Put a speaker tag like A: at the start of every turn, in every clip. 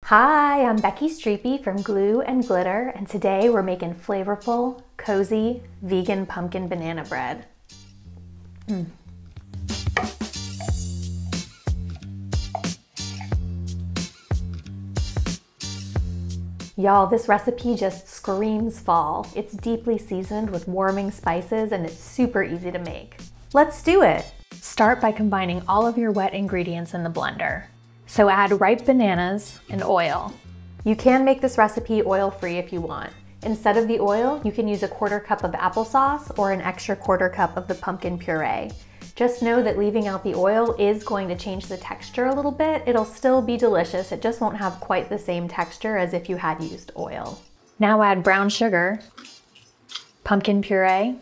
A: Hi, I'm Becky Streepy from Glue and Glitter, and today we're making flavorful, cozy, vegan pumpkin banana bread. Y'all, this recipe just screams fall. It's deeply seasoned with warming spices and it's super easy to make. Let's do it! Start by combining all of your wet ingredients in the blender. So add ripe bananas and oil. You can make this recipe oil-free if you want. Instead of the oil, you can use a 1/4 cup of applesauce or an extra 1/4 cup of the pumpkin puree. Just know that leaving out the oil is going to change the texture a little bit. It'll still be delicious, it just won't have quite the same texture as if you had used oil. Now add brown sugar, pumpkin puree,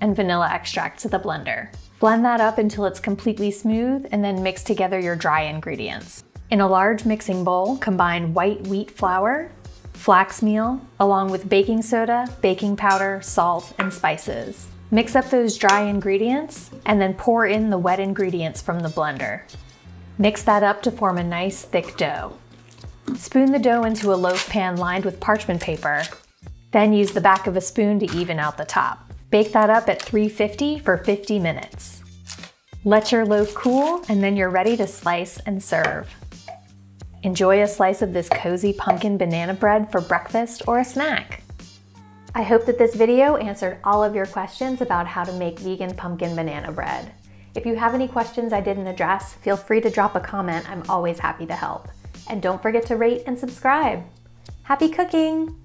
A: and vanilla extract to the blender. Blend that up until it's completely smooth and then mix together your dry ingredients. In a large mixing bowl, combine white wheat flour, flax meal, along with baking soda, baking powder, salt, and spices. Mix up those dry ingredients and then pour in the wet ingredients from the blender. Mix that up to form a nice thick dough. Spoon the dough into a loaf pan lined with parchment paper, then use the back of a spoon to even out the top. Bake that up at 350 for 50 minutes. Let your loaf cool and then you're ready to slice and serve. Enjoy a slice of this cozy pumpkin banana bread for breakfast or a snack. I hope that this video answered all of your questions about how to make vegan pumpkin banana bread. If you have any questions I didn't address, feel free to drop a comment. I'm always happy to help. And don't forget to rate and subscribe. Happy cooking!